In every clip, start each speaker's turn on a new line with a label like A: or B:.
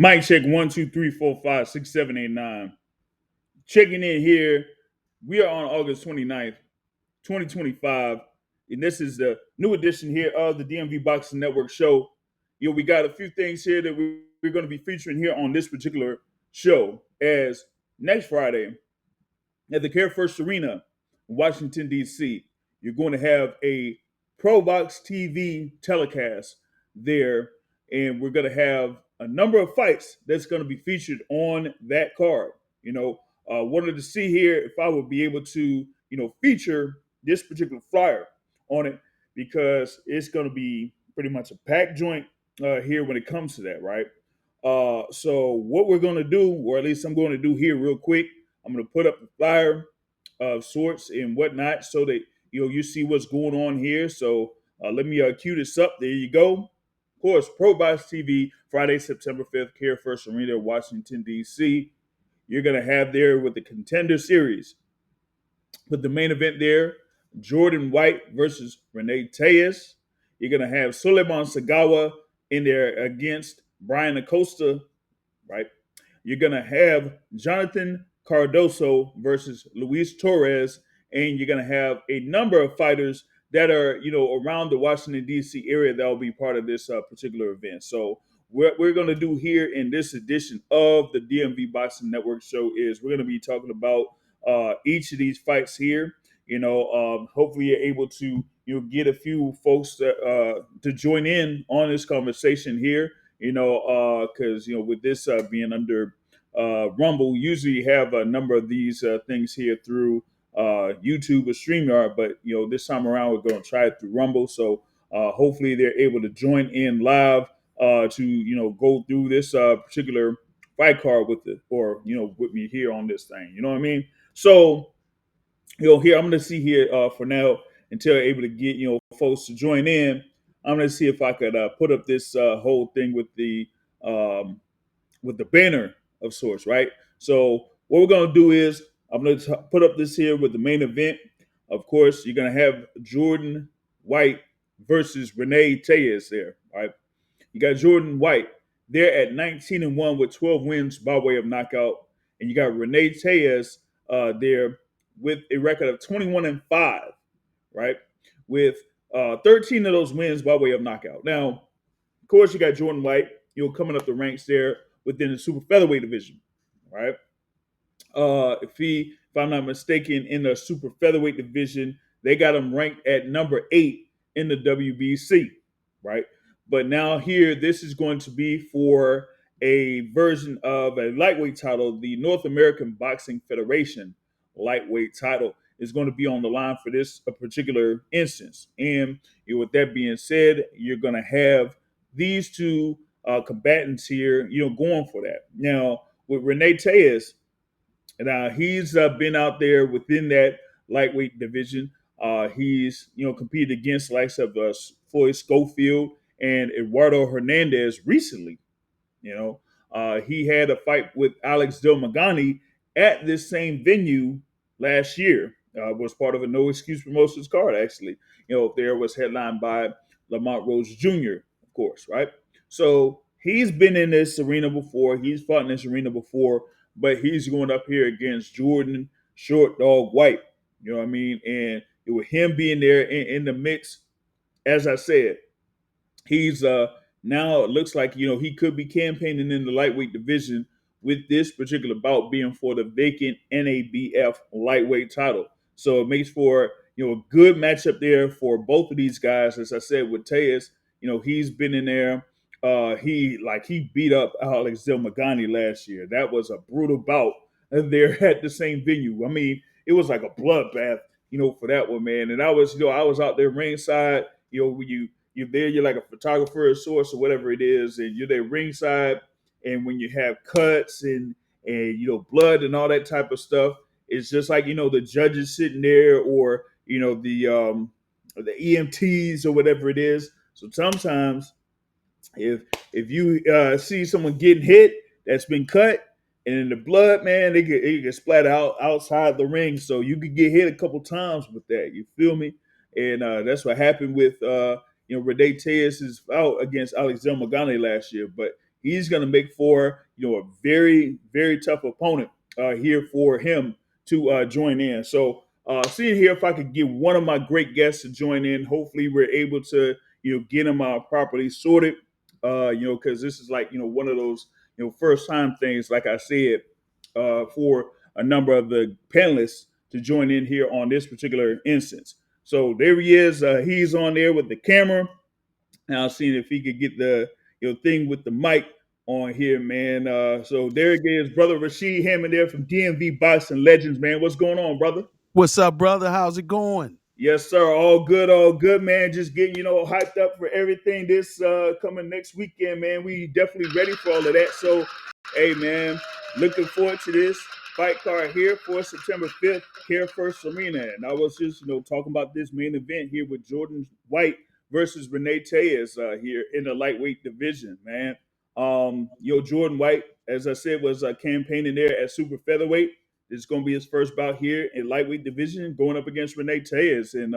A: Mic check 1 2 3 4 5 6 7 8 9. Checking in here. We are on August 29th, 2025. And this is the new edition here of the DMV Boxing Network show. We got a few things here that we're going to be featuring here on this particular show. As next Friday at the Care First Arena, Washington, D.C., you're going to have a Pro Box TV telecast there, and we're going to have a number of fights that's going to be featured on that card. Wanted to see here if I would be able to, feature this particular flyer on it because it's going to be pretty much a packed joint here when it comes to that, right? So what we're going to do, or at least I'm going to do here real quick, I'm going to put up the flyer of sorts and whatnot so that you see what's going on here. So let me cue this up. There you go. Of course, Pro Box TV, Friday, September 5th, Care First Arena, Washington, D.C. You're going to have there with the Contender Series. With the main event there, Jordan White versus Rene Tellez. You're going to have Suleiman Sagawa in there against Brian Acosta, right? You're going to have Jonathan Cardoso versus Luis Torres, and you're going to have a number of fighters that are, around the Washington, D.C. area that will be part of this particular event. So what we're going to do here in this edition of the DMV Boxing Network show is we're going to be talking about each of these fights here. Hopefully you're able to get a few folks to join in on this conversation here. Because with this being under Rumble, usually you have a number of these things here through YouTube or StreamYard, but this time around we're going to try it through Rumble. So hopefully they're able to join in live to go through this particular fight card with it, or with me here on this thing. You know what I mean? So here I'm going to see here for now until I'm able to get folks to join in. I'm going to see if I could put up this whole thing with the banner of sorts, right? So what we're going to do is I'm going to put up this here with the main event. Of course, you're going to have Jordan White versus Rene Tellez there, right? You got Jordan White there at 19-1 with 12 wins by way of knockout, and you got Rene Tellez there with a record of 21-5, right? With 13 of those wins by way of knockout. Now, of course, you got Jordan White, coming up the ranks there within the super featherweight division, right? If I'm not mistaken, in the super featherweight division, they got him ranked at number 8 in the WBC, right? But now here, this is going to be for a version of a lightweight title. The North American Boxing Federation lightweight title is going to be on the line for this particular instance. And with that being said, you're going to have these two combatants here, going for that. Now, with Rene Tellez, now he's been out there within that lightweight division. He's competed against the likes of Floyd Schofield and Eduardo Hernandez recently. He had a fight with Alex Del Magani at this same venue last year. Was part of a No Excuse Promotions card, actually. There was headlined by Lamont Rose Jr., of course, right? So he's been in this arena before. He's fought in this arena before, but he's going up here against Jordan Short Dog White. You know what I mean? And with him being there in the mix, as I said, he's now it looks like he could be campaigning in the lightweight division with this particular bout being for the vacant NABF lightweight title. So it makes for a good matchup there for both of these guys. As I said, with Tellez, he's been in there. He beat up Alex Del Magani last year. That was a brutal bout there at the same venue. I mean, it was like a bloodbath, for that one, man. And I was out there ringside. When you're there, you're like a photographer, a source, or whatever it is, and you're there ringside. And when you have cuts and blood and all that type of stuff, it's just like the judges sitting there, or the EMTs or whatever it is. So sometimes if you see someone getting hit that's been cut, and in the blood, man, it get splatter out outside the ring, so you could get hit a couple times with that. You feel me? And that's what happened with Rene Tellez's out against Alex Del Magani last year. But he's going to make for a very very tough opponent here for him to join in. So seeing here if I could get one of my great guests to join in. Hopefully we're able to get him properly sorted. Because this is like one of those first time things. Like I said, for a number of the panelists to join in here on this particular instance. So there he is. He's on there with the camera. And I'll see if he could get the thing with the mic on here, man. So there it is, brother Rashid Hammond there from DMV Boxing Legends, man. What's going on, brother?
B: What's up, brother? How's it going?
A: Yes, sir. All good, man. Just getting hyped up for everything this coming next weekend, man. We definitely ready for all of that. So, hey, man, looking forward to this fight card here for September 5th, Care First Arena. And I was just talking about this main event here with Jordan White versus Rene Tellez here in the lightweight division, man. Jordan White, as I said, was campaigning there at super featherweight. This is going to be his first bout here in lightweight division, going up against Rene Tellez. And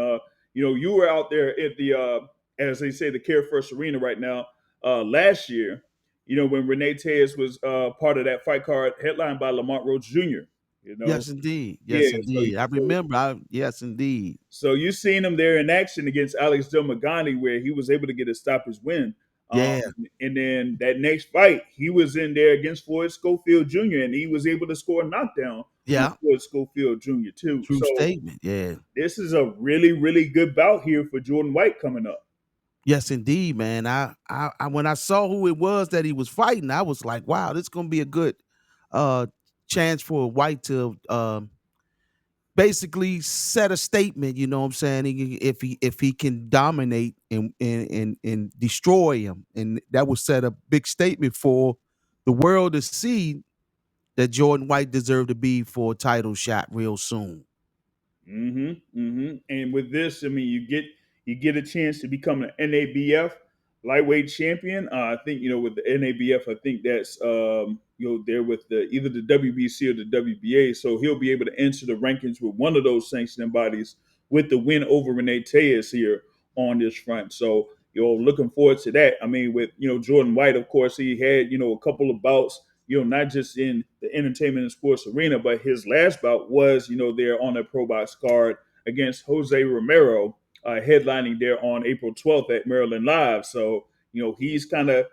A: you were out there at the as they say, the Care First Arena right now last year. When Rene Tellez was part of that fight card, headlined by Lamont Roach Jr.
B: Yes, indeed.
A: Yeah.
B: Yes, indeed. I remember. Yes, indeed.
A: So you seen him there in action against Alex Delmagani, where he was able to get a stoppage win.
B: Yeah.
A: And then that next fight, he was in there against Floyd Schofield Jr. and he was able to score a knockdown
B: Yeah.
A: with Floyd Schofield Jr. too.
B: True
A: So
B: statement. Yeah.
A: this is a really, really good bout here for Jordan White coming up.
B: Yes, indeed, man. I when I saw who it was that he was fighting, I was like, wow, this is gonna be a good uh chance for White to basically set a statement, you know what I'm saying? If he can dominate and destroy him. And that would set a big statement for the world to see that Jordan White deserved to be for a title shot real soon.
A: And with this, I mean, you get a chance to become an NABF lightweight champion. I think with the NABF, I think that's there with either the WBC or the WBA. So he'll be able to enter the rankings with one of those sanctioning bodies with the win over Rene Tellez here on this front. So looking forward to that. I mean, with Jordan White, of course, he had a couple of bouts not just in the entertainment and sports arena, but his last bout was, there on the Pro Box card against Jose Romero, headlining there on April 12th at Maryland Live. So, he's kind of,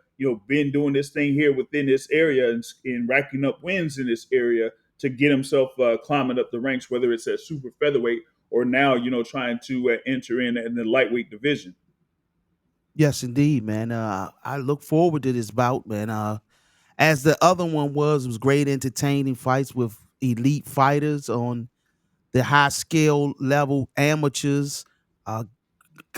A: been doing this thing here within this area and racking up wins in this area to get himself climbing up the ranks, whether it's at super featherweight or now, trying to enter in the lightweight division.
B: Yes, indeed, man. I look forward to this bout, man. As the other one was great entertaining fights with elite fighters on the high scale level amateurs. A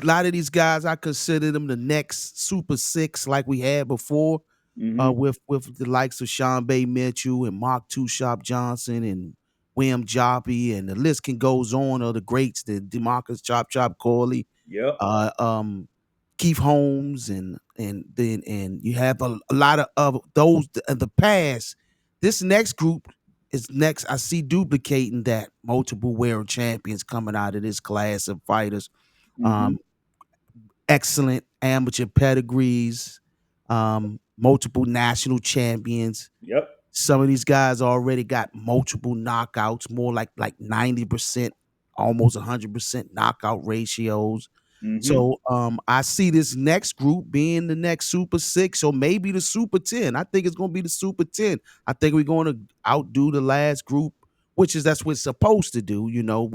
B: lot of these guys, I consider them the next Super Six, like we had before, with the likes of Sean Bay Mitchell and Mark Two Shop Johnson and William Joppy, and the list can goes on of the greats, the Demarcus Chop Corley,
A: Yep.
B: Keith Holmes, and you have a lot of those in the past. This next group is next. I see duplicating that multiple world champions coming out of this class of fighters. Excellent amateur pedigrees, multiple national champions.
A: Yep.
B: Some of these guys already got multiple knockouts, more like 90%, almost 100% knockout ratios. So I see this next group being the next Super 6 or maybe the Super 10. I think it's going to be the Super 10. I think we're going to outdo the last group, that's what it's supposed to do.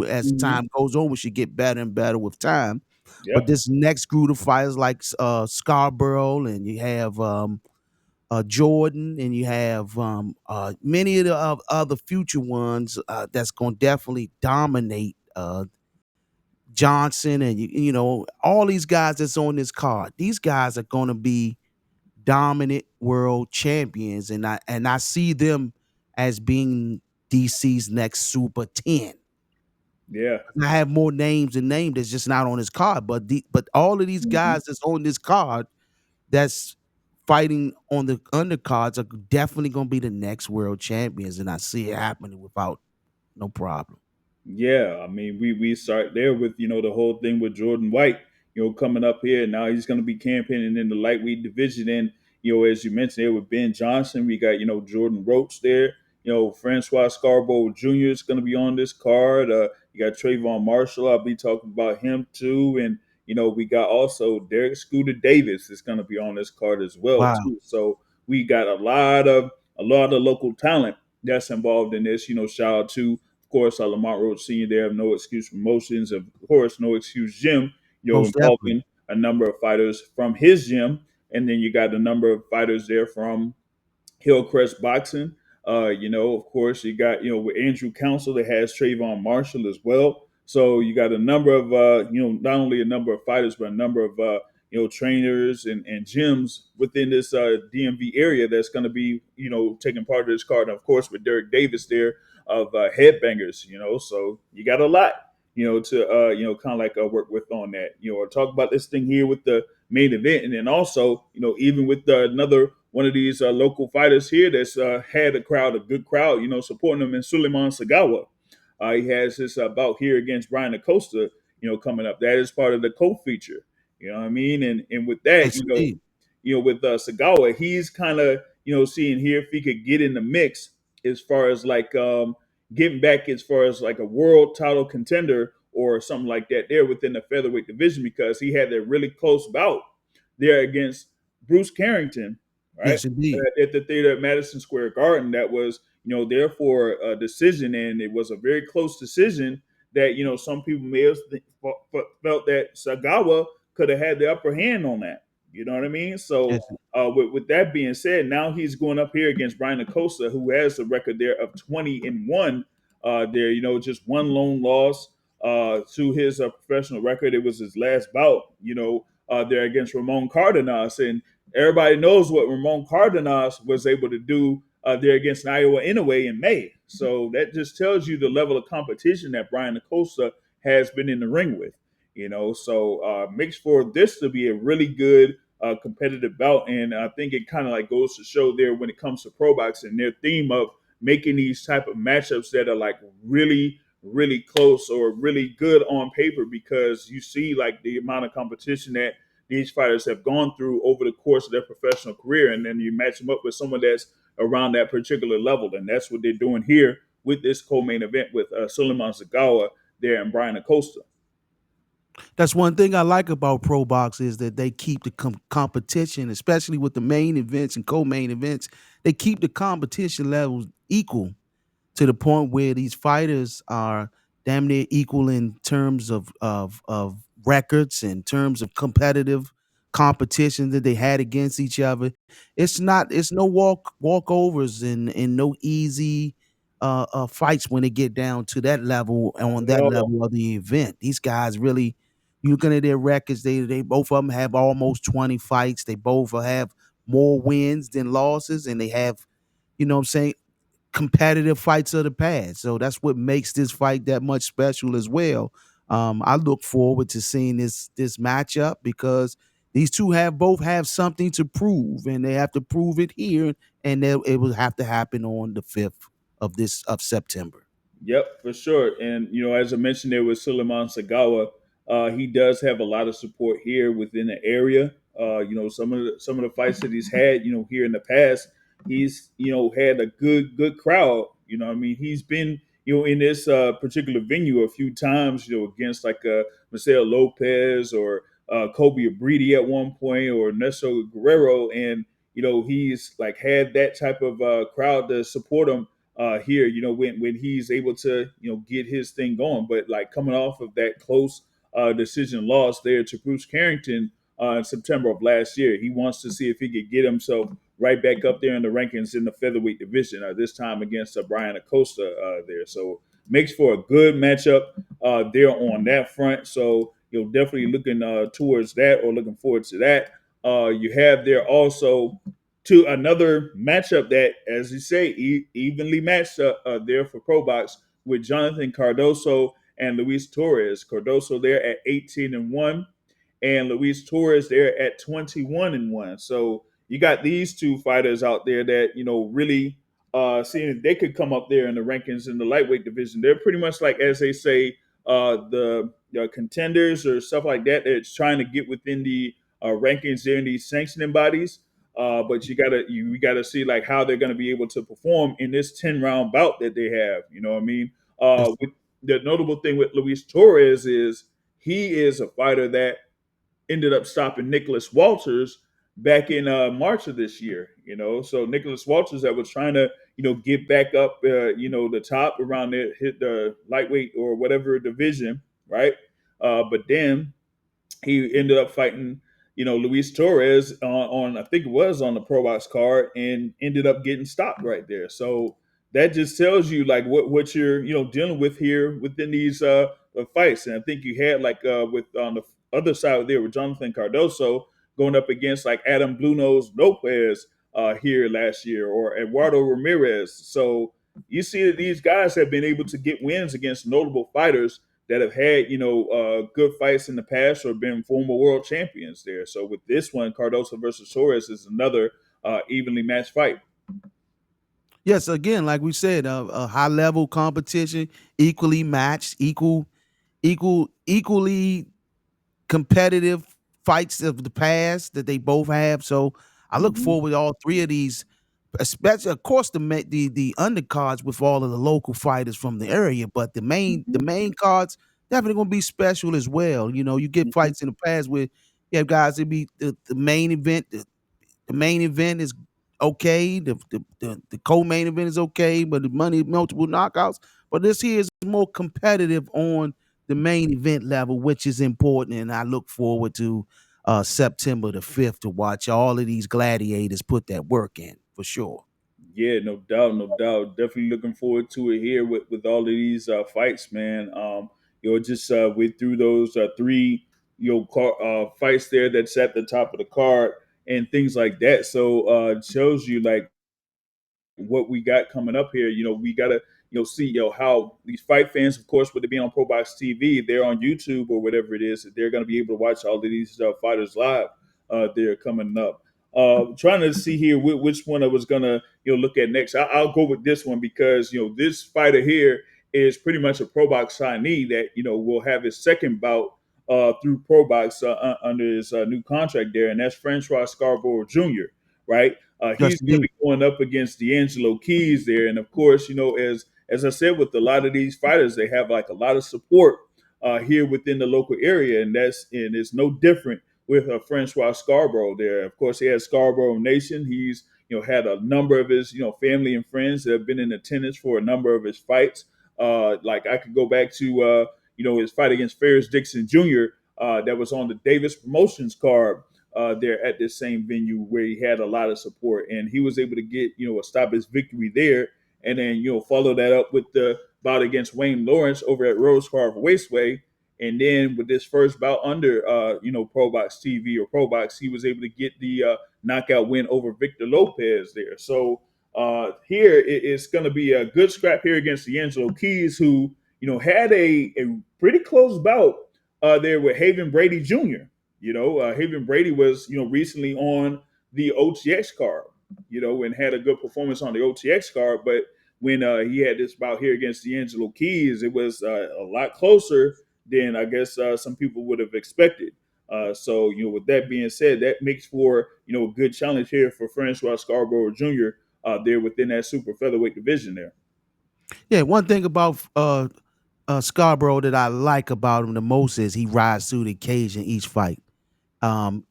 B: As time goes on, we should get better and better with time.
A: Yep.
B: But this next group of fighters like Scarborough, and you have Jordan, and you have many of the other future ones that's going to definitely dominate Johnson, and all these guys that's on this card. These guys are going to be dominant world champions, and I see them as being DC's next Super 10.
A: Yeah.
B: I have more names and names that's just not on this card, but all of these guys that's on this card that's fighting on the undercards are definitely going to be the next world champions, and I see it happening without no problem.
A: Yeah, I mean, we start there with the whole thing with Jordan White, coming up here. Now he's going to be campaigning in the lightweight division, and as you mentioned there with Ben Johnson, we got Jordan Roach there. Francois Scarborough Jr. is going to be on this card. You got Trayvon Marshall. I'll be talking about him too, and we got also Derek Scooter Davis is going to be on this card as well
B: Wow.
A: too. So we got a lot of local talent that's involved in this. Shout out to, of course, Lamont Roach Sr. there of No Excuse Promotions, of course, No Excuse Gym.
B: Most definitely.
A: Involving a number of fighters from his gym, and then you got a number of fighters there from Hillcrest Boxing. Of course, you got with Andrew Council that has Trayvon Marshall as well. So you got a number of not only a number of fighters, but a number of trainers and gyms within this DMV area that's going to be taking part of this card. And of course, with Derek Davis there of Headbangers. So you got a lot to kind of like work with on that. Or talk about this thing here with the main event, and then also even with another one of these local fighters here that's had a good crowd, supporting him in Suleiman Sagawa. He has his bout here against Brian Acosta, coming up. That is part of the co-feature. You know what I mean? And with that,
B: Yes, indeed.
A: with Sagawa, he's kind of seeing here if he could get in the mix as far as like getting back as far as like a world title contender or something like that there within the featherweight division, because he had that really close bout there against Bruce Carrington, right?
B: Yes, indeed.
A: At the theater at Madison Square Garden. That was, there for a decision, and it was a very close decision that, some people may have felt that Sagawa could have had the upper hand on that. You know what I mean? So,
B: Yes,
A: with that being said, now he's going up here against Brian Acosta, who has a record there of 20-1. There, just one lone loss to his professional record. It was his last bout, there against Ramon Cardenas, and everybody knows what Ramon Cardenas was able to do there against Iowa Inoue in May. So that just tells you the level of competition that Brian Acosta has been in the ring with. So makes for this to be a really good competitive bout, and I think it kind of like goes to show there when it comes to pro boxing, their theme of making these type of matchups that are like really really close or really good on paper, because you see like the amount of competition that these fighters have gone through over the course of their professional career, and then you match them up with someone that's around that particular level, and that's what they're doing here with this co-main event with Suleiman Sagawa there and Brian Acosta.
B: that's one thing I like about pro box is that they keep the competition, especially with the main events and co-main events. They keep the competition levels equal to the point where these fighters are damn near equal in terms of records, in terms of competitive competition that they had against each other. It's no walkovers and no easy fights when they get down to that level on
A: Not at
B: that
A: all.
B: level of the event. These guys really, you looking at their records, they both of them have almost 20 fights. They both have more wins than losses, and they have, what I'm saying, competitive fights of the past. So that's what makes this fight that much special as well. I look forward to seeing this matchup because these two have both have something to prove, and they have to prove it here, and it will have to happen on the 5th of September.
A: Yep, for sure. And as I mentioned there with Suleiman Sagawa, he does have a lot of support here within the area. Some of the fights that he's had, here in the past, he's had a good crowd. I mean, he's been in this particular venue a few times, against like Marcel Lopez or Kobe Abridi at one point, or Nelson Guerrero, and he's like had that type of crowd to support him here, when he's able to, get his thing going. But like coming off of that close decision loss there to Bruce Carrington in September of last year, he wants to see if he could get himself right back up there in the rankings in the featherweight division, this time against Brian Acosta there. So makes for a good matchup there on that front. So definitely looking towards that, or looking forward to that. You have there also to another matchup that, as you say, evenly matched there for Pro Box with Jonathan Cardoso and Luis Torres. Cardoso there at 18-1, and Luis Torres there at 21-1. So you got these two fighters out there that really seeing if they could come up there in the rankings in the lightweight division. They're pretty much like, as they say, the contenders or stuff like that. That's trying to get within the rankings there in these sanctioning bodies. But you gotta see like how they're gonna be able to perform in this 10 round bout that they have. You know what I mean?
B: Yes.
A: With the notable thing with Luis Torres is he is a fighter that ended up stopping Nicholas Walters back in March of this year. You know, so Nicholas Walters that was trying to get back up, the top around there, hit the lightweight or whatever division, right? But then he ended up fighting, Luis Torres on I think it was on the Pro Box card and ended up getting stopped right there. So that just tells you like what you're dealing with here within these fights. And I think you had like with on the other side there with Jonathan Cardoso going up against like Adam Blue Nose Lopez here last year or Eduardo Ramirez. So you see that these guys have been able to get wins against notable fighters that have had good fights in the past or been former world champions there. So with this one, Cardoso versus Torres is another evenly matched fight.
B: Yes, again, like we said, a high level competition, equally matched, equally competitive fights of the past that they both have. So I look
A: Hmm.
B: forward to all three of these, especially of course the undercards with all of the local fighters from the area, but the main cards definitely gonna be special as well. You get
A: Hmm.
B: fights in the past where you have guys that be the main event. The main event is okay. The co-main event is okay, but the money multiple knockouts. But this here is more competitive on the main event level, which is important. And I look forward to September the 5th to watch all of these gladiators put that work in for sure.
A: Yeah, no doubt, no doubt. Definitely looking forward to it here with all of these fights, man. Just went through those three fights there that's at the top of the card and things like that. So it shows you like what we got coming up here. We gotta see how these fight fans, of course, with it being on Pro Box TV, they're on YouTube or whatever it is, they're gonna be able to watch all of these fighters live. They're coming up. Trying to see here which one I was gonna look at next. I'll go with this one because this fighter here is pretty much a Pro Box signee that will have his second bout through Pro Box under his new contract there, and that's Francois Scarborough Jr. Right? He's
B: Just
A: going to be going up against D'Angelo Keys there, and of course, as I said, with a lot of these fighters, they have like a lot of support here within the local area, and it's no different with Francois Scarborough there. Of course, he has Scarborough Nation. He's had a number of his family and friends that have been in attendance for a number of his fights. Like I could go back to his fight against Ferris Dixon Jr. That was on the Davis Promotions card there at this same venue where he had a lot of support, and he was able to get a stop his victory there, and then follow that up with the bout against Wayne Lawrence over at Rose Carver Wasteway, and then with this first bout under Pro Box TV or Pro Box, he was able to get the knockout win over Victor Lopez there. So here it's going to be a good scrap here against D'Angelo Keys, who had a pretty close bout there with Haven Brady Jr. Haven Brady was recently on the OTX card, and had a good performance on the OTX card. But when he had this bout here against D'Angelo Keys, it was a lot closer than I guess some people would have expected. So with that being said, that makes for a good challenge here for Francois Scarborough Jr. There within that super featherweight division there.
B: Yeah, one thing about Scarborough that I like about him the most is he rides through the occasion each fight.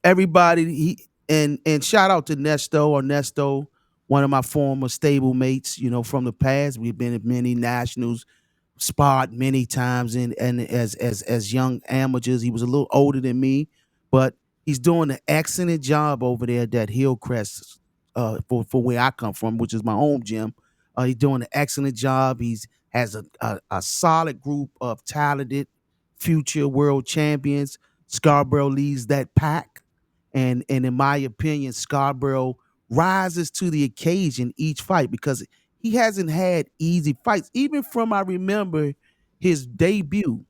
B: Everybody and shout out to Nesto, one of my former stable mates, from the past. We've been at many nationals, sparred many times and as young amateurs. He was a little older than me, but he's doing an excellent job over there at that Hillcrest for where I come from, which is my home gym. He's doing an excellent job. He's has a solid group of talented future world champions. Scarborough leads that pack. And in my opinion, Scarborough rises to the occasion each fight because he hasn't had easy fights. Even from I remember his debut,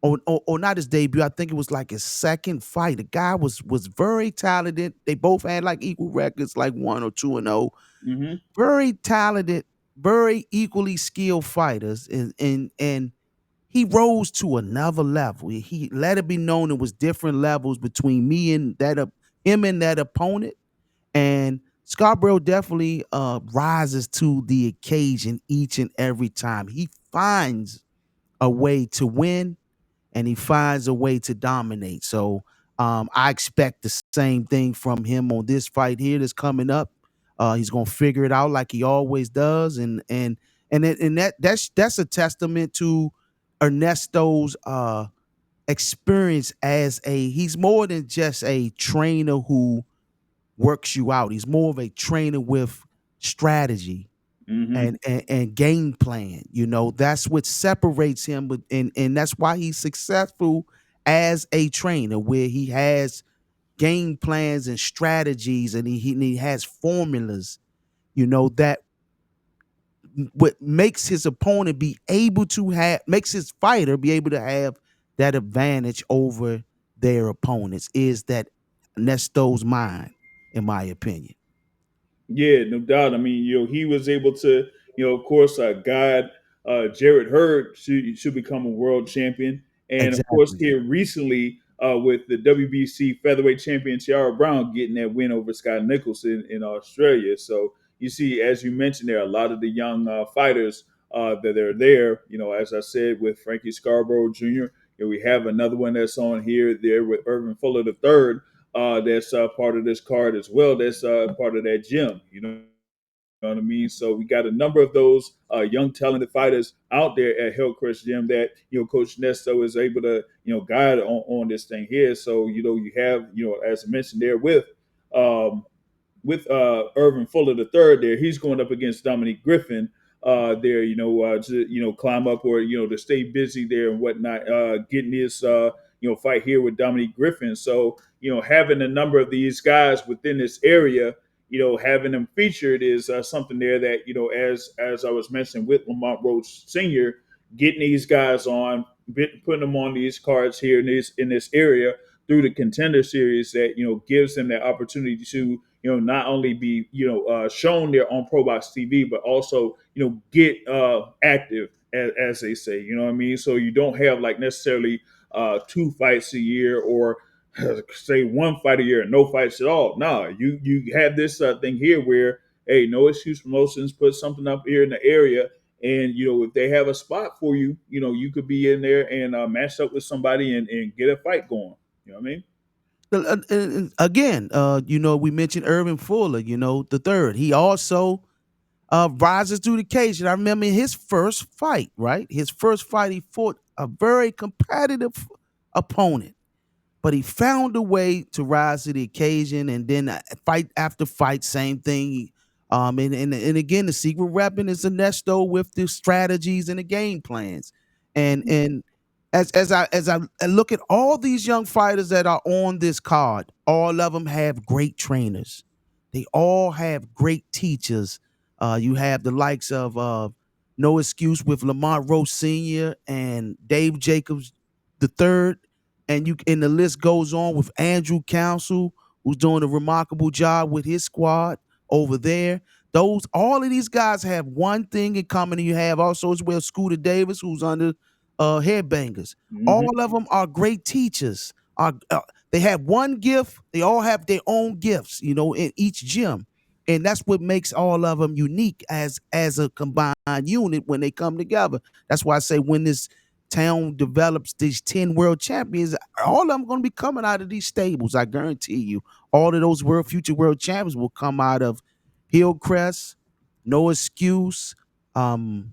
B: or not his debut. I think it was like his second fight. The guy was very talented. They both had like equal records, like 1 or 2-0.
A: Mm-hmm.
B: Very talented, very equally skilled fighters, and he rose to another level. He let it be known it was different levels between me and him and that opponent, And Scarborough definitely rises to the occasion each and every time. He finds a way to win and he finds a way to dominate. So I expect the same thing from him on this fight here that's coming up. He's gonna figure it out like he always does, and that's a testament to Ernesto's experience as a he's more than just a trainer who works you out. He's more of a trainer with strategy
A: Hmm.
B: and game plan. You know, that's what separates him, and that's why he's successful as a trainer, where he has game plans and strategies, and he has formulas. You know that what makes his opponent be able to have makes his fighter be able to have that advantage over their opponents is that Nesto's mind, in my opinion.
A: Yeah, no doubt. I mean, he was able to, of course, guide Jared Hurd should become a world champion, and of course,
B: Exactly.
A: here recently with the WBC featherweight champion Tiara Brown getting that win over Scott Nicholson in Australia. So you see, as you mentioned, there are a lot of the young fighters that are there. As I said, with Frankie Scarborough Jr. We have another one that's on here there with Irvin Fuller the third, that's part of this card as well. That's part of that gym. You know what I mean? So we got a number of those young talented fighters out there at Hillcrest Gym that Coach Nesto is able to guide on this thing here. So you have as I mentioned there um, with Irvin Fuller the third there, he's going up against Dominique Griffin there, to climb up or to stay busy there and whatnot, getting his fight here with Dominique Griffin. So having a number of these guys within this area, having them featured is something there that as I was mentioning with Lamont Roach Sr., getting these guys on, putting them on these cards here in this area through the Contender Series that gives them that opportunity to not only be shown there on Pro Box TV, but also get active as they say. You know what I mean? So you don't have like necessarily two fights a year or say one fight a year and no fights at all. No, you have this thing here where hey, No Excuse Promotions put something up here in the area. And if they have a spot for you, you could be in there and match up with somebody and get a fight going. You know what I mean?
B: And again, we mentioned Irvin Fuller, the third. He also rises to the occasion. I remember his first fight, right? His first fight, he fought a very competitive opponent, but he found a way to rise to the occasion. And then fight after fight, same thing. And again, the secret weapon is Ernesto with the strategies and the game plans. And as I look at all these young fighters that are on this card, all of them have great trainers. They all have great teachers. You have the likes of No Excuse with Lamont Roach Sr. and Dave Jacobs the third, and the list goes on with Andrew Council, who's doing a remarkable job with his squad over there. Those all of these guys have one thing in common. And you have also as well Scooter Davis, who's under Headbangers.
A: Hmm.
B: All of them are great teachers. They have one gift. They all have their own gifts, in each gym, and that's what makes all of them unique as a combined unit when they come together. That's why I say when this town develops these 10 world champions, all of them going to be coming out of these stables. I guarantee you, all of those future world champions will come out of Hillcrest, No Excuse, um,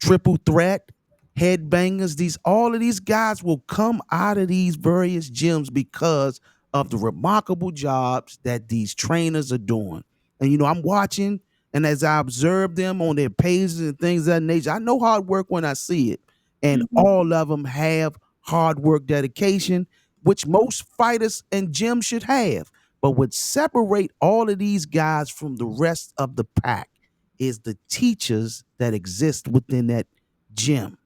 B: Triple Threat, Headbangers. All of these guys will come out of these various gyms because of the remarkable jobs that these trainers are doing. And I'm watching, and as I observe them on their pages and things of that nature, I know hard work when I see it. And
A: Hmm.
B: all of them have hard work dedication, which most fighters and gyms should have. But what separate all of these guys from the rest of the pack is the teachers that exist within that gym.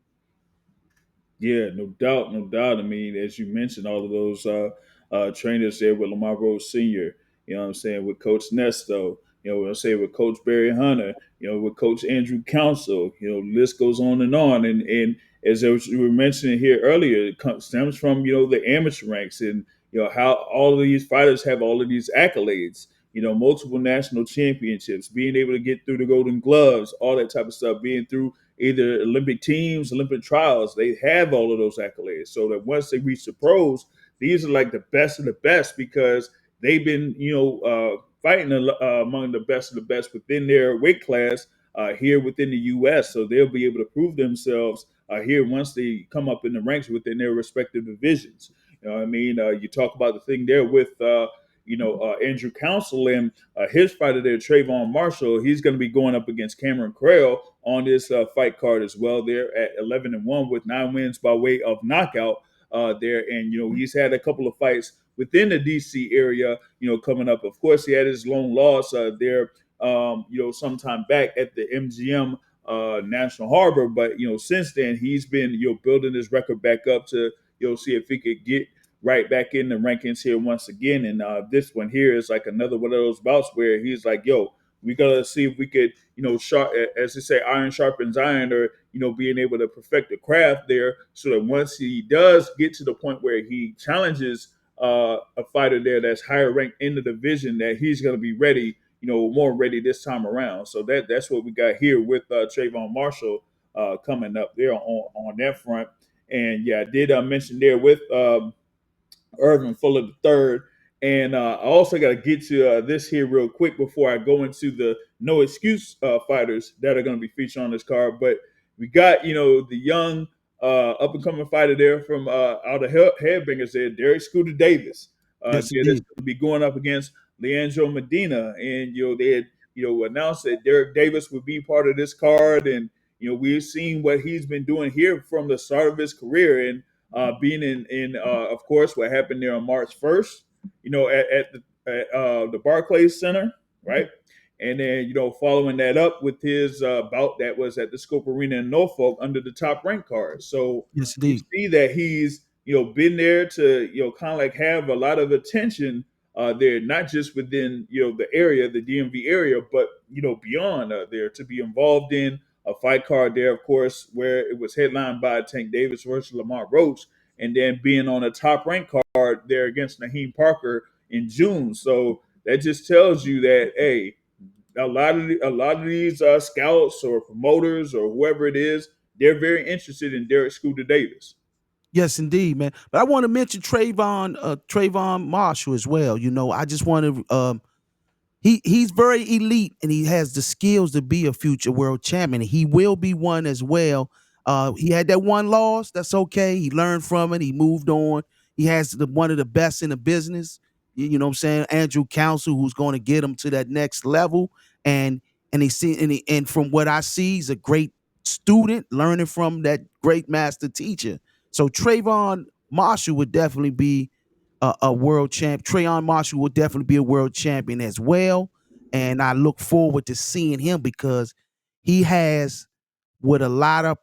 A: Yeah, no doubt, no doubt. I mean, as you mentioned, all of those trainers there with Lamar Rose Sr., what I'm saying, with Coach Nesto, what I'm saying, with Coach Barry Hunter, with Coach Andrew Council, list goes on and as you were mentioning here earlier, it stems from, the amateur ranks and, how all of these fighters have all of these accolades. multiple national championships, being able to get through the Golden Gloves, all that type of stuff, being through either Olympic teams, Olympic trials. They have all of those accolades. So that once they reach the pros, these are like the best of the best because they've been, fighting among the best of the best within their weight class here within the U.S. So they'll be able to prove themselves here once they come up in the ranks within their respective divisions. You know what I mean? You talk about the thing there with Andrew Council and his fighter there, Trayvon Marshall. He's going to be going up against Cameron Creel on this fight card as well. There at 11-1 with 9 wins by way of knockout there, and he's had a couple of fights within the DC area. Coming up. Of course, he had his lone loss there. Sometime back at the MGM National Harbor, but since then he's been building his record back up to see if he could get right back in the rankings here once again. And this one here is like another one of those bouts where he's like, yo, we gotta see if we could, sharp, as they say, iron sharpens iron, or being able to perfect the craft there, so that once he does get to the point where he challenges a fighter there that's higher ranked in the division, that he's gonna be ready, more ready this time around. So that's what we got here with Trayvon Marshall coming up there on that front. And yeah, I did mention there with Irvin Fuller III. And I also got to get to this here real quick before I go into the no excuse fighters that are going to be featured on this card. But we got, the young up and coming fighter there from out of Headbangers there, Derek Scooter Davis.
B: Yes,
A: There that's
B: indeed.
A: going to be going up against Leandro Medina. And, they had, announced that Derek Davis would be part of this card. And, we've seen what he's been doing here from the start of his career. And being in of course, what happened there on March 1st, at the Barclays Center, right? And then, following that up with his bout that was at the Scope Arena in Norfolk under the top rank card. So
B: Yes,
A: you
B: indeed.
A: see that he's, been there to, kind of like have a lot of attention there, not just within, the area, the DMV area, but, beyond there, to be involved in a fight card there, of course, where it was headlined by Tank Davis versus Lamar Roach, and then being on a top rank card there against Naheem Parker in June. So that just tells you that, hey, a lot of these scouts or promoters or whoever it is, they're very interested in Derek Scooter Davis.
B: Yes, indeed, man. But I want to mention Trayvon Marshall as well. I just want to he's very elite and he has the skills to be a future world champion. He will be one as well. He had that one loss. That's okay. He learned from it. He moved on. He has one of the best in the business. You know what I'm saying? Andrew Council, who's going to get him to that next level. And and from what I see, he's a great student learning from that great master teacher. So Trayvon Marshall would definitely be a world champ. Trayon Marshall will definitely be a world champion as well. And I look forward to seeing him because he has what a lot of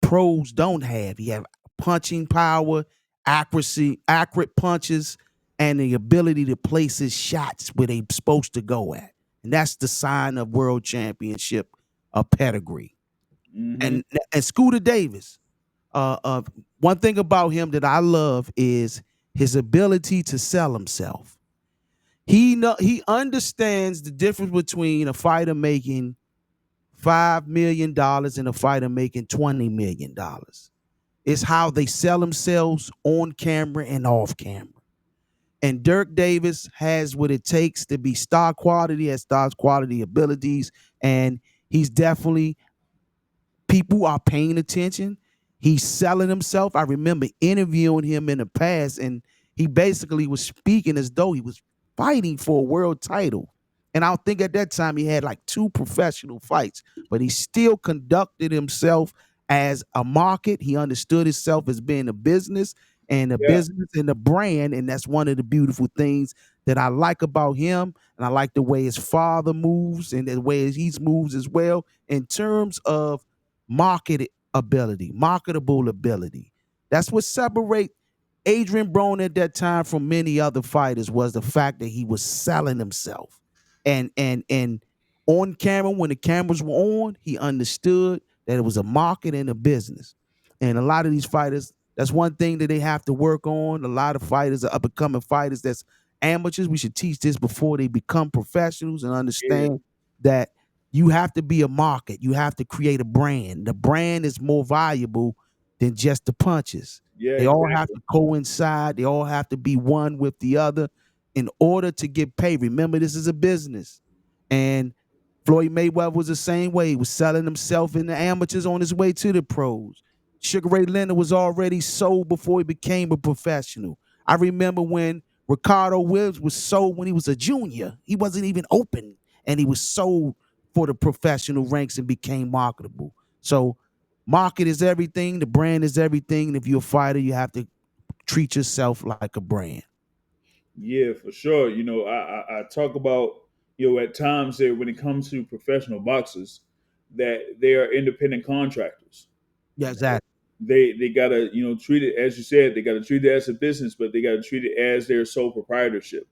B: pros don't have. He have punching power, accuracy, accurate punches, and the ability to place his shots where they're supposed to go at. And that's the sign of world championship pedigree.
A: Mm-hmm.
B: And Scooter Davis, one thing about him that I love is his ability to sell himself. He understands the difference between a fighter making $5 million and a fighter making $20 million. It's how they sell themselves on camera and off camera. And Dirk Davis has what it takes to be star quality, has star quality abilities, and he's definitely people are paying attention. He's selling himself. I remember interviewing him in the past, and he basically was speaking as though he was fighting for a world title. And I think at that time he had like 2 professional fights, but he still conducted himself as a market. He understood himself as being a business and a
A: Yeah.
B: business and a brand. And that's one of the beautiful things that I like about him. And I like the way his father moves and the way he moves as well in terms of market ability, marketable ability. That's what separate Adrian Brown at that time from many other fighters was the fact that he was selling himself. And on camera, when the cameras were on, he understood that it was a market and a business. And a lot of these fighters, that's one thing that they have to work on. A lot of fighters are up and coming fighters that's amateurs. We should teach this before they become professionals and
A: Yeah,
B: understand that you have to be a market. You have to create a brand. The brand is more valuable than just the punches.
A: yeah,
B: They all have
A: exactly.
B: to coincide. They all have to be one with the other in order to get paid. Remember, this is a business. And Floyd Mayweather was the same way. He was selling himself in the amateurs on his way to the pros. Sugar Ray Leonard was already sold before he became a professional. I remember when Ricardo Williams was sold when he was a junior. He wasn't even open, and he was sold for the professional ranks and became marketable. So, market is everything. The brand is everything. And if you're a fighter, you have to treat yourself like a brand.
A: Yeah, for sure. I talk about, at times there when it comes to professional boxers, that they are independent contractors.
B: Yeah, exactly.
A: They gotta, treat it, as you said, they gotta treat it as a business, but they gotta treat it as their sole proprietorship.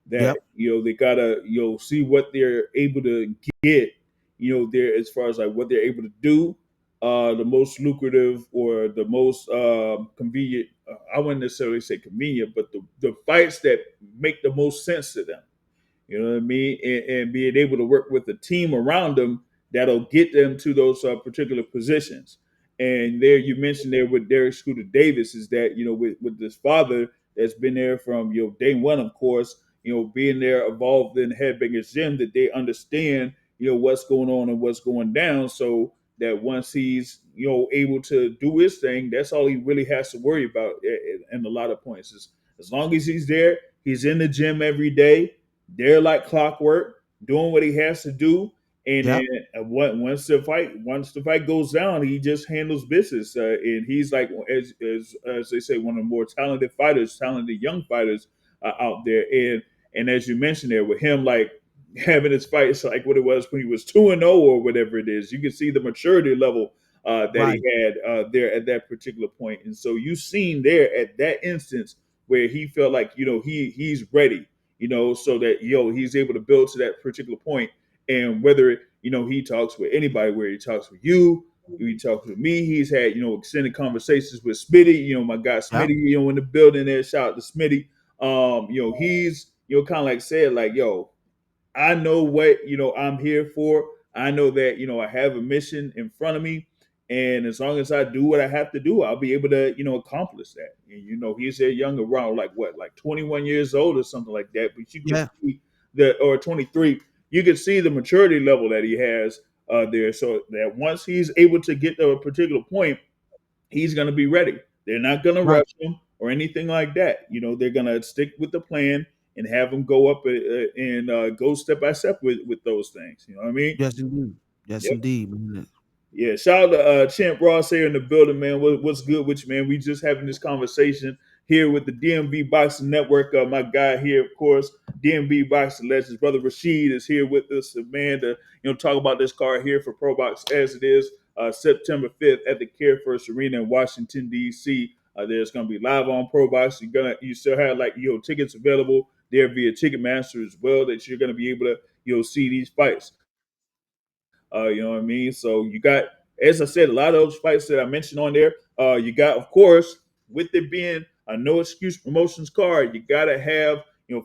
A: That,
B: Yep.
A: they gotta, see what they're able to get, there, as far as like what they're able to do, the most lucrative or the most convenient. I wouldn't necessarily say convenient, but the fights that make the most sense to them. You know what I mean? And being able to work with a team around them that'll get them to those particular positions. And there, you mentioned there with Derek Scooter Davis, is that, with this father that's been there from, day one, of course, being there involved in Headbangers Gym, that they understand, what's going on and what's going down. So that once he's, able to do his thing, that's all he really has to worry about in a lot of points. Is as long as he's there, he's in the gym every day, they're like clockwork, doing what he has to do. And then
B: Yep.
A: once the fight goes down, he just handles business. And he's like, as they say, one of the more talented young fighters out there. And as you mentioned there, with him like having his fights like what it was when he was 2-0 or whatever it is, you can see the maturity level that he
B: Right.
A: had there at that particular point. And so you seen there at that instance where he felt like, he's ready, so that, he's able to build to that particular point. And whether, he talks with anybody, where he talks with you, he talks with me, he's had, extended conversations with Smitty, my guy
B: Yep.
A: Smitty, in the building there. Shout out to Smitty. He's, kind of like said, like, yo, I know what, I'm here for. I know that, I have a mission in front of me. And as long as I do what I have to do, I'll be able to, accomplish that. And, he's a young, around like what, like 21 years old or something like that. But you can
B: Yeah.
A: see or 23, you can see the maturity level that he has there. So that once he's able to get to a particular point, he's going to be ready. They're not going to
B: Right.
A: rush him or anything like that. They're going to stick with the plan and have him go up and go step by step with those things. You know what I mean?
B: Yes, indeed. Yes,
A: Yep.
B: indeed, man.
A: Yeah, shout out to Champ Ross here in the building, man. What's good with you, man? We just having this conversation here with the DMV Boxing Network. My guy here, of course, DMV Boxing Legends, brother Rashid is here with us, man, to talk about this card here for Pro Box as it is September 5th at the Care First Arena in Washington D.C. There's gonna be live on Pro Box. You still have like tickets available there via Ticketmaster as well, that you're gonna be able to see these fights. You know what I mean? So you got, as I said, a lot of those fights that I mentioned on there. You got, of course, with it being a no excuse promotions card, you gotta have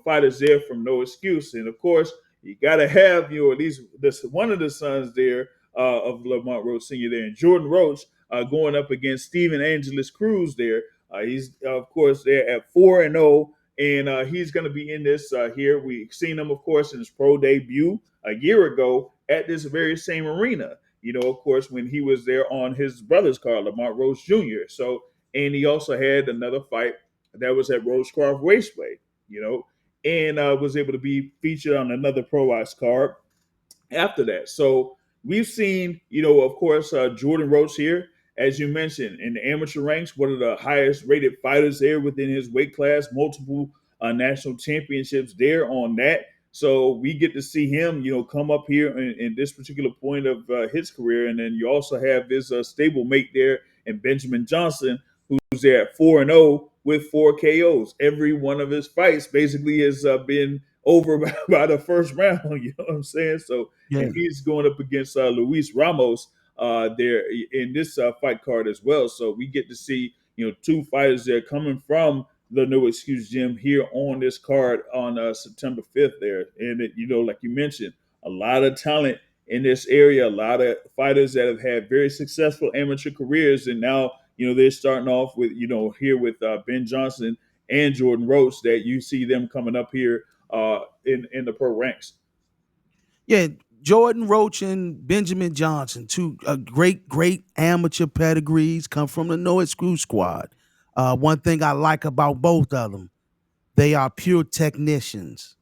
A: fighters there from No Excuse, and of course you gotta have at least this one of the sons there of Lamont Roach Senior there, and Jordan Roach going up against Steven Angeles Cruz there. He's of course there at 4-0, and he's going to be in this here. We've seen him, of course, in his pro debut a year ago at this very same arena. Of course, when he was there on his brother's card, Lamont Roach Jr. So, and he also had another fight that was at Rosecroft Raceway, and was able to be featured on another Pro Watch card after that. So we've seen, of course, Jordan Roach here, as you mentioned, in the amateur ranks, one of the highest rated fighters there within his weight class, multiple national championships there on that. So we get to see him, come up here in this particular point of his career. And then you also have his stable mate there and Benjamin Johnson, who's there at 4-0 with 4 KOs. Every one of his fights basically has been over by the first round. You know what I'm saying? So,
B: Yeah.
A: and he's going up against Luis Ramos there in this fight card as well. So we get to see two fighters there coming from the No Excuse Gym here on this card on September 5th there. And, like you mentioned, a lot of talent in this area, a lot of fighters that have had very successful amateur careers. And now, they're starting off with, here with Ben Johnson and Jordan Roach, that you see them coming up here in the pro ranks.
B: Yeah, Jordan Roach and Benjamin Johnson, two great amateur pedigrees, come from the No Excuse squad. One thing I like about both of them, they are pure technicians.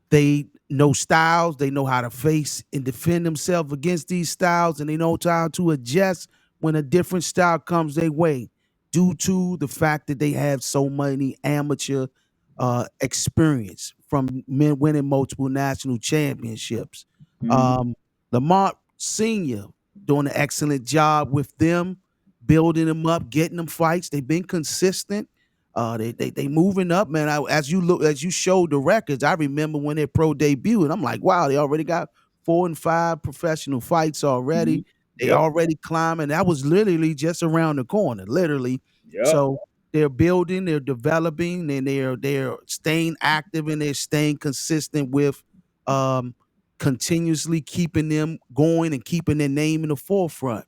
B: They know styles. They know how to face and defend themselves against these styles, and they know how to adjust when a different style comes their way, due to the fact that they have so many amateur experience from men winning multiple national championships.
A: Hmm.
B: Um, Lamont Senior doing an excellent job with them, building them up, getting them fights. They've been consistent. They moving up, man. As you showed the records, I remember when their pro debut, and I'm like, wow, they already got 4 and 5 professional fights
A: Hmm.
B: already. They
A: Yep.
B: already climbing. That was literally just around the corner, literally.
A: Yep.
B: So they're building, they're developing, and they're staying active and they're staying consistent with um continuously keeping them going and keeping their name in the forefront.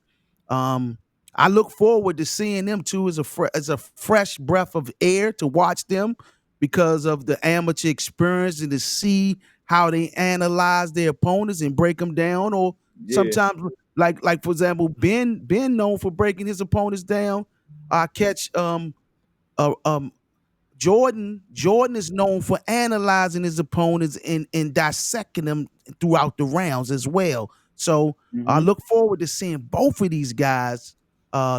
B: Um, I look forward to seeing them too as a fresh breath of air to watch them because of the amateur experience and to see how they analyze their opponents and break them down. Or
A: Yeah.
B: sometimes, like for example, Ben known for breaking his opponents down. I catch uh, um Jordan is known for analyzing his opponents and dissecting them throughout the rounds as well. So I
A: Hmm.
B: look forward to seeing both of these guys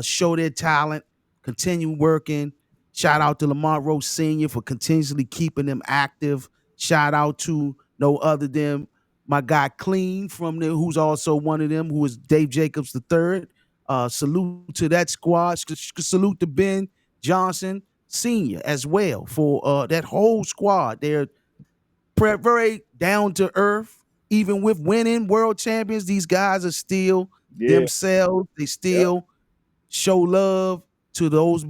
B: show their talent, continue working. Shout out to Lamont Roach Sr. for continuously keeping them active. Shout out to no other than my guy Clean from there, who's also one of them, who is Dave Jacobs the third. Salute to that squad. Salute to Ben Johnson Senior as well for that whole squad. They're very down to earth. Even with winning world champions, these guys are still
A: Yeah.
B: themselves. They
A: Yep.
B: still show love to those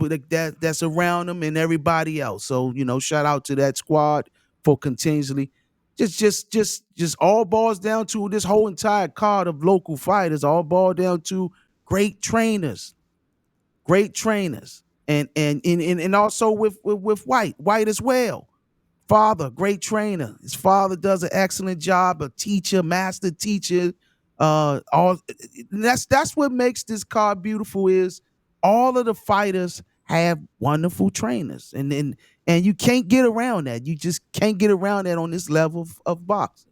B: that's around them and everybody else. So shout out to that squad for continuously. Just all boils down to this whole entire card of local fighters. All boil down to great trainers, great trainers, and also with White as well. Father, great trainer. His father does an excellent job, a teacher, master teacher. All that's what makes this card beautiful is all of the fighters have wonderful trainers, and you can't get around that. You just can't get around that on this level of boxing.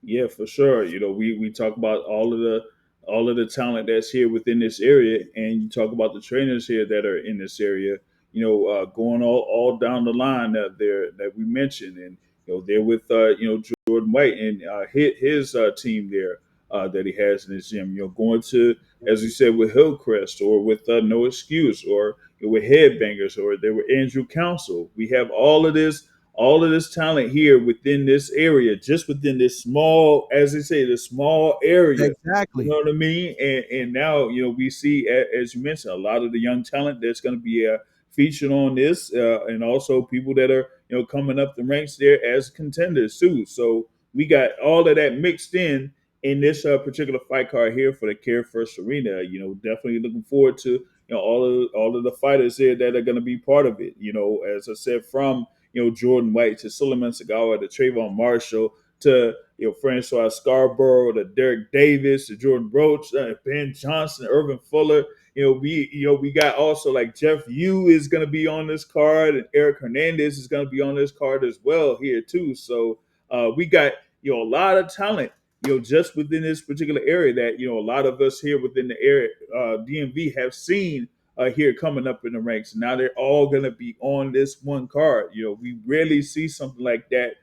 A: Yeah, for sure. We talk about all of the talent that's here within this area, and you talk about the trainers here that are in this area. Going all down the line there that we mentioned, and they're with Jordan White and his team there that he has in his gym. Going to, as you said, with Hillcrest or with No Excuse or with Headbangers or there were Andrew Council. We have all of this talent here within this area, just within this small, as they say, this small area. You
B: Exactly.
A: know what I mean? And now, we see, as you mentioned, a lot of the young talent that's going to be featured on this, and also people that are, coming up the ranks there as contenders too. So we got all of that mixed in this particular fight card here for the Care First Arena. Definitely looking forward to all of the fighters here that are going to be part of it. As I said, from Jordan White to Suleiman Sagawa to Trayvon Marshall to Francois Scarborough to Derek Davis to Jordan Roach, Ben Johnson, Irvin Fuller. We got also like Jeff Yu is going to be on this card, and Eric Hernandez is going to be on this card as well here too. So we got a lot of talent just within this particular area that a lot of us here within the area DMV have seen here coming up in the ranks. Now they're all going to be on this one card. We rarely see something like that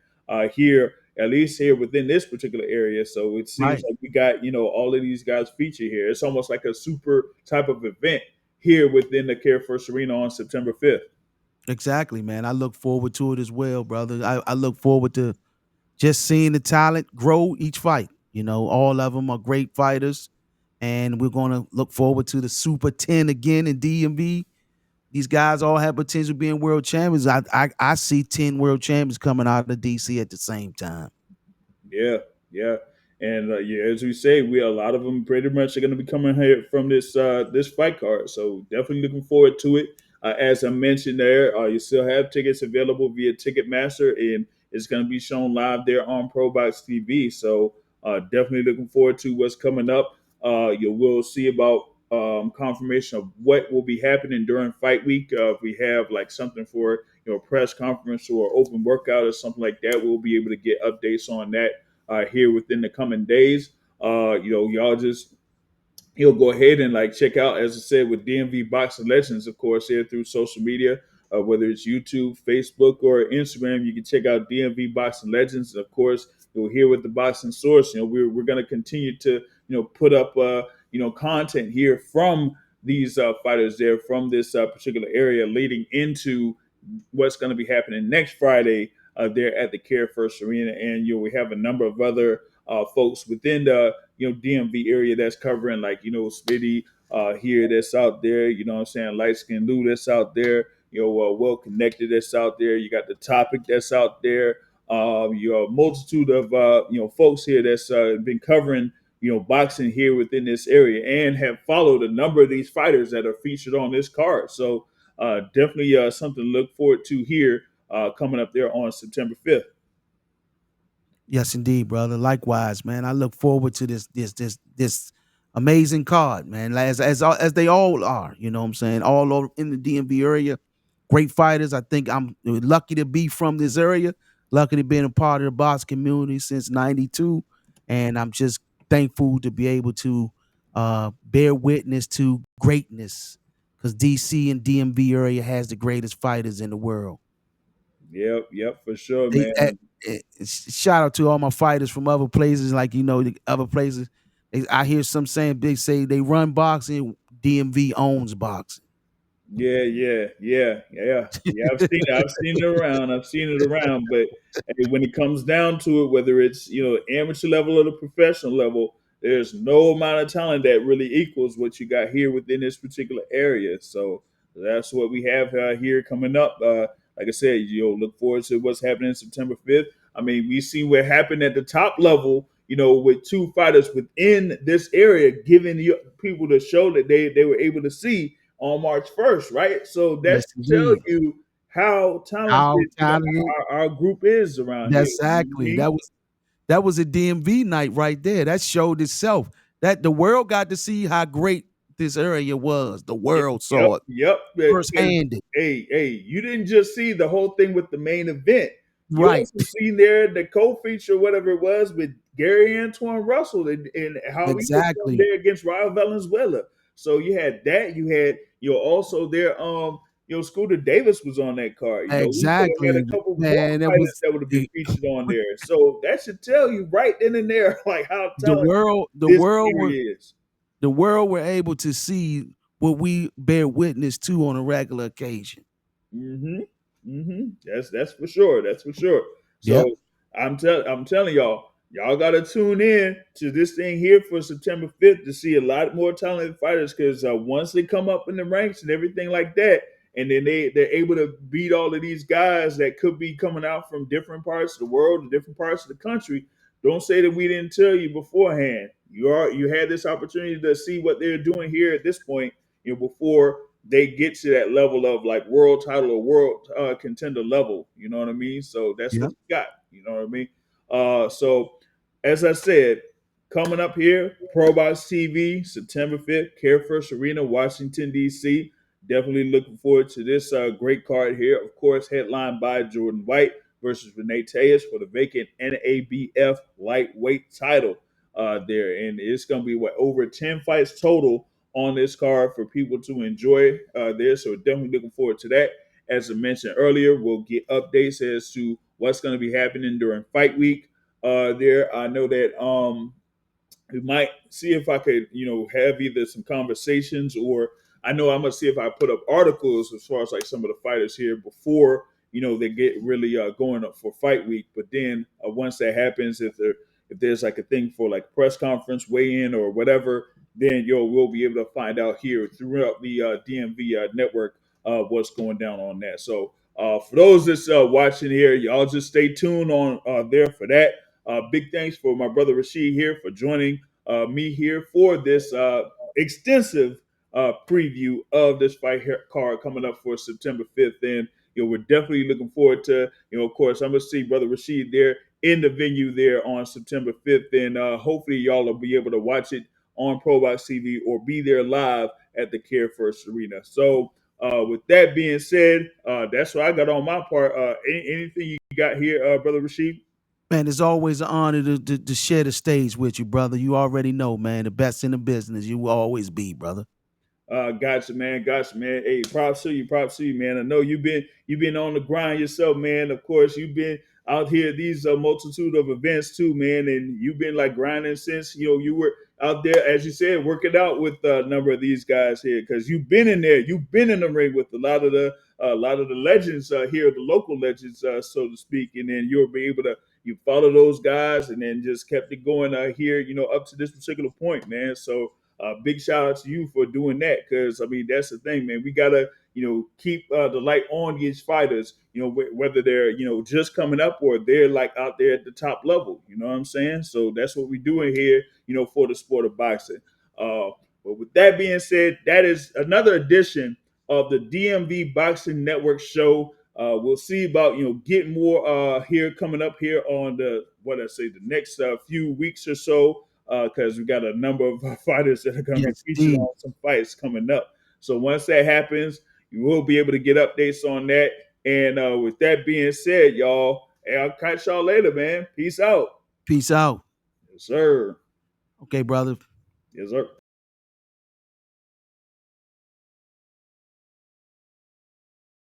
A: here, at least here within this particular area. So it seems
B: Right.
A: like we got all of these guys featured here. It's almost like a super type of event here within the Care First Arena on September 5th.
B: Exactly, man. I look forward to it as well, brother. I look forward to just seeing the talent grow each fight. All of them are great fighters, and we're going to look forward to the Super 10 again in DMV. these guys all have potential being world champions. I see 10 world champions coming out of DC at the same time.
A: Yeah, yeah, and yeah, as we say, we a lot of them pretty much are going to be coming here from this fight card. So definitely looking forward to it. As I mentioned there, you still have tickets available via Ticketmaster, and it's going to be shown live there on ProBox TV. So definitely looking forward to what's coming up. You will see about confirmation of what will be happening during fight week. If we have like something for press conference or open workout or something like that, we'll be able to get updates on that here within the coming days. Y'all just go ahead and like check out, as I said, with DMV Boxing Legends, of course, here through social media, whether it's YouTube, Facebook, or Instagram. You can check out DMV Boxing Legends. Of course, you'll hear with the Boxing Source. We're going to continue to put up content here from these fighters there from this particular area, leading into what's going to be happening next Friday there at the Care First Arena. And we have a number of other folks within the DMV area that's covering, like Smitty here that's out there. You know what I'm saying? Light Skin Lou that's out there. Well Connected that's out there. You got the Topic that's out there. A multitude of folks here that's been covering boxing here within this area and have followed a number of these fighters that are featured on this card. So definitely something to look forward to here coming up there on September 5th.
B: Yes, indeed, brother. Likewise, man. I look forward to this amazing card, man. As they all are, you know what I'm saying? All over in the DMV area. Great fighters. I think I'm lucky to be from this area, lucky to be a part of the box community since '92. And I'm just thankful to be able to bear witness to greatness. Because DC and DMV area has the greatest fighters in the world.
A: Yep, for sure,
B: They
A: man.
B: shout out to all my fighters from other places, like the other places. I hear some saying they say they run boxing. DMV owns boxing.
A: Yeah. I've seen it. I've seen it around. I've seen it around. But hey, when it comes down to it, whether it's amateur level or the professional level, there's no amount of talent that really equals what you got here within this particular area. So that's what we have here coming up. Like I said, look forward to what's happening September 5th. I mean, we see what happened at the top level. With two fighters within this area, giving people the show that they were able to see on March 1st, right? So that
B: Yes,
A: should tell
B: indeed.
A: you how talented
B: How talented?
A: our group is around here.
B: That's
A: You know what I
B: exactly.
A: mean?
B: That was a DMV night right there. That showed itself. That the world got to see how great this area was. The world
A: Yep,
B: saw it
A: yep. Because
B: firsthand.
A: hey, you didn't just see the whole thing with the main event. You
B: Right.
A: also seen there the co-feature, whatever it was, with Gary Antoine Russell and how he performed
B: Exactly.
A: there against Raul Valenzuela. So you had that. You had also there. Scooter Davis was on that card. We could have had
B: Exactly.
A: a couple more
B: Man, it
A: fighters
B: was
A: that would have been featured on there. So that should tell you right then and there, like how
B: the
A: talented
B: world, the
A: this
B: world was
A: area is.
B: the world were able to see what we bear witness to on a regular occasion.
A: Mm-hmm. Mm-hmm. That's for sure. That's for sure.
B: Yep.
A: So I'm telling y'all gotta tune in to this thing here for September 5th to see a lot more talented fighters because once they come up in the ranks and everything like that, and then they're able to beat all of these guys that could be coming out from different parts of the world and different parts of the country. Don't say that we didn't tell you beforehand. You had this opportunity to see what they're doing here at this point, before they get to that level of like world title or world contender level. You know what I mean? So that's what
B: Yep.
A: you got. You know what I mean? So as I said, coming up here, ProBox TV, September 5th, Care First Arena, Washington, D.C. Definitely looking forward to this great card here. Of course, headlined by Jordan White versus Rene Tellez for the vacant NABF lightweight title there. And it's going to be over 10 fights total on this card for people to enjoy there. So definitely looking forward to that. As I mentioned earlier, we'll get updates as to what's going to be happening during fight week there. I know that we might see if I could, have either some conversations or I know I'm gonna see if I put up articles as far as like some of the fighters here before they get really going up for fight week. But then once that happens, if there's like a thing for like press conference, weigh in or whatever, then we'll be able to find out here throughout the DMV network what's going down on that. So for those that's watching here, y'all just stay tuned on there for that. Big thanks for my brother Rashid here for joining me here for this extensive preview of this fight card coming up for September 5th. And we're definitely looking forward to, of course, I'm gonna see brother Rashid there in the venue there on September 5th, and hopefully y'all will be able to watch it on ProBox TV or be there live at the Care First Arena. So with that being said, that's what I got on my part. Anything you got here, brother Rashid?
B: Man, it's always an honor to share the stage with you, brother. You already know, man, the best in the business. You will always be, brother.
A: Gotcha, man. Gotcha, man. Hey, props to you, man. I know you've been on the grind yourself, man. Of course, you've been out here at these multitude of events too, man. And you've been like grinding since you were out there, as you said, working out with a number of these guys here, because you've been in there, you've been in the ring with a lot of the legends here, the local legends, so to speak, and then you'll be able to you follow those guys, and then just kept it going here, up to this particular point, man. So big shout out to you for doing that, because I mean that's the thing, man. We gotta keep the light on these fighters, whether they're just coming up or they're like out there at the top level. You know what I'm saying? So that's what we're doing here, for the sport of boxing. But with that being said, that is another edition of the DMV Boxing Network show. We'll see about getting more here coming up here on the next few weeks or so, because we got a number of fighters that are going to be
B: Yes,
A: featured
B: indeed.
A: on some fights coming up. So once that happens, you will be able to get updates on that. And with that being said, y'all, hey, I'll catch y'all later, man. Peace out.
B: Peace out.
A: Yes, sir.
B: Okay, brother.
A: Yes, sir.